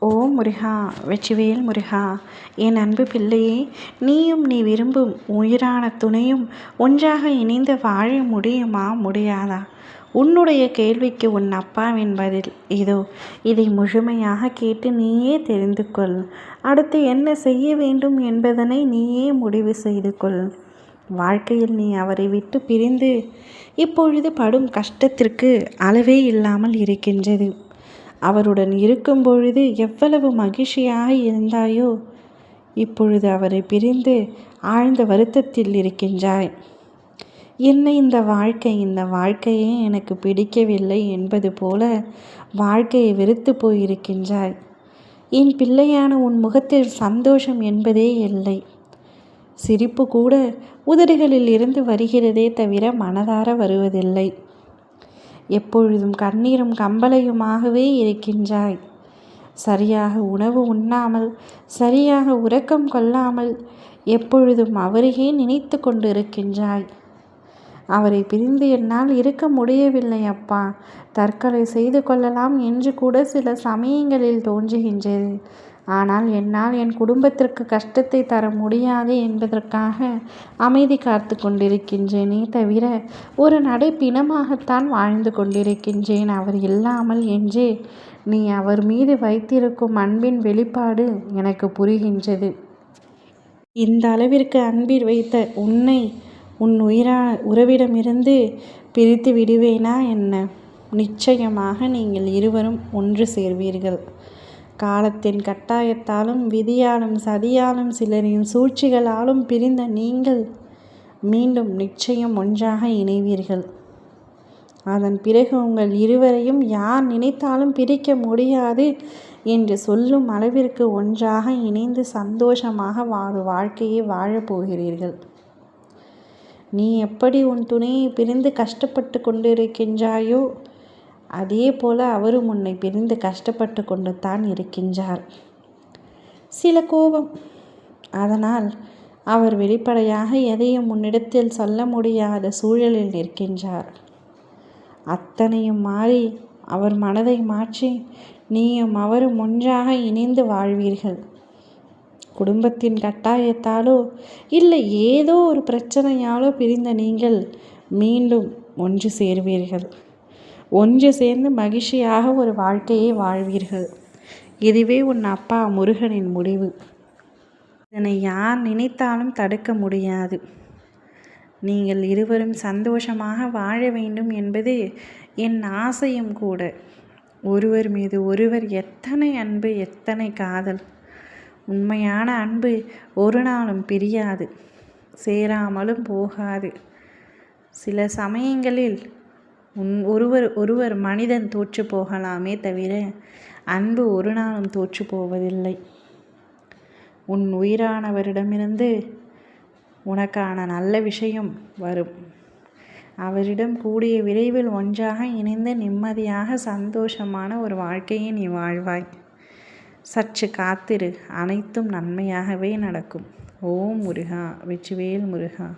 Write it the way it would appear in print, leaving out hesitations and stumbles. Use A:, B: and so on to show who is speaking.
A: ஓம் முருகா, வெற்றிவேல் முருகா. என் அன்பு பிள்ளையே, நீயும் நீ விரும்பும் உயிரான துணையும் ஒன்றாக இணைந்து வாழ முடியுமா, முடியாதா? உன்னுடைய கேள்விக்கு உன் அப்பாவின் பதில் இதோ. இதை முழுமையாக கேட்டு நீயே தெரிந்து கொள். அடுத்து என்ன செய்ய வேண்டும் என்பதனை நீயே முடிவு செய்து கொள். வாழ்க்கையில் நீ அவரை விட்டு பிரிந்து இப்பொழுது படும் கஷ்டத்திற்கு அளவே இல்லாமல் இருக்கின்றது. அவருடன் இருக்கும் பொழுது எவ்வளவு மகிழ்ச்சியாக இருந்தாயோ, இப்பொழுது அவரை பிரிந்து ஆழ்ந்த வருத்தத்தில் இருக்கின்றாய். என்ன இந்த வாழ்க்கையே எனக்கு பிடிக்கவில்லை என்பது போல வாழ்க்கையை வெறுத்து போயிருக்கின்றாய். என் பிள்ளையான உன் முகத்தில் சந்தோஷம் என்பதே இல்லை. சிரிப்பு கூட உதடுகளில் இருந்து வருகிறதே தவிர மனதார வருவதில்லை. எப்பொழுதும் கண்ணீரும் கம்பளையுமாகவே இருக்கின்றாய். சரியாக உணவு உண்ணாமல், சரியாக உறக்கம் கொள்ளாமல் எப்பொழுதும் அவரையே நினைத்து கொண்டு இருக்கின்றாய். அவரை பிரிந்து என்னால் இருக்க முடியவில்லை அப்பா, தற்கொலை செய்து கொள்ளலாம் என்று கூட சில சமயங்களில் தோன்றுகின்றது. ஆனால் என்னால் என் குடும்பத்திற்கு கஷ்டத்தை தர முடியாது என்பதற்காக அமைதி காத்து கொண்டிருக்கின்றேனே தவிர ஒரு நடை பிணமாகத்தான் வாழ்ந்து கொண்டிருக்கின்றேன் அவர் இல்லாமல் என்று நீ அவர் மீது வைத்திருக்கும் அன்பின் வெளிப்பாடு எனக்கு புரிகின்றது. இந்த அளவிற்கு அன்பில் வைத்த உன்னை உன் உறவிடமிருந்து பிரித்து விடுவேனா என்ன? நிச்சயமாக நீங்கள் இருவரும் ஒன்று சேர்வீர்கள். காலத்தின் கட்டாயத்தாலும் விதியாலும் சதியாலும் சிலரின் சூழ்ச்சிகளாலும் பிரிந்த நீங்கள் மீண்டும் நிச்சயம் ஒன்றாக இணைவீர்கள். அதன் பிறகு உங்கள் இருவரையும் யார் நினைத்தாலும் பிரிக்க முடியாது என்று சொல்லும் அளவிற்கு ஒன்றாக இணைந்து சந்தோஷமாக வாழ்க்கையை வாழப்போகிறீர்கள். நீ எப்படி உன் துணையை பிரிந்து கஷ்டப்பட்டு கொண்டிருக்கின்றாயோ, அதே போல அவரும் உன்னை பிரிந்து கஷ்டப்பட்டு கொண்டு தான் இருக்கின்றார். சில கோபம், அதனால் அவர் வெளிப்படையாக எதையும் உன்னிடத்தில் சொல்ல முடியாத சூழலில் நிற்கின்றார். அத்தனையும் மாறி அவர் மனதை மாற்றி நீயும் அவரும் ஒன்றாக இணைந்து வாழ்வீர்கள். குடும்பத்தின் கட்டாயத்தாலோ இல்லை ஏதோ ஒரு பிரச்சனையாலோ பிரிந்த நீங்கள் மீண்டும் ஒன்று சேர்வீர்கள். ஒன்று சேர்ந்து மகிழ்ச்சியாக ஒரு வாழ்க்கையை வாழ்வீர்கள். இதுவே உன் அப்பா முருகனின் முடிவு. இதனை யார் நினைத்தாலும் தடுக்க முடியாது. நீங்கள் இருவரும் சந்தோஷமாக வாழ வேண்டும் என்பது என் ஆசையும் கூட. ஒருவர் மீது ஒருவர் எத்தனை அன்பு, எத்தனை காதல். உண்மையான அன்பு ஒரு நாளும் பிரியாது, சேராமலும் போகாது. சில சமயங்களில் ஒருவர் மனிதன் தோற்று போகலாமே தவிர அன்பு ஒரு நாளும் தோற்று போவதில்லை. உன் உயிரானவரிடமிருந்து உனக்கான நல்ல விஷயம் வரும். அவரிடம் கூடிய விரைவில் ஒன்றாக இணைந்து நிம்மதியாக சந்தோஷமான ஒரு வாழ்க்கையை நீ வாழ்வாய். சற்று காத்திரு, அனைத்தும் நன்மையாகவே நடக்கும். ஓம் முருகா, வெற்றிவேல் முருகா.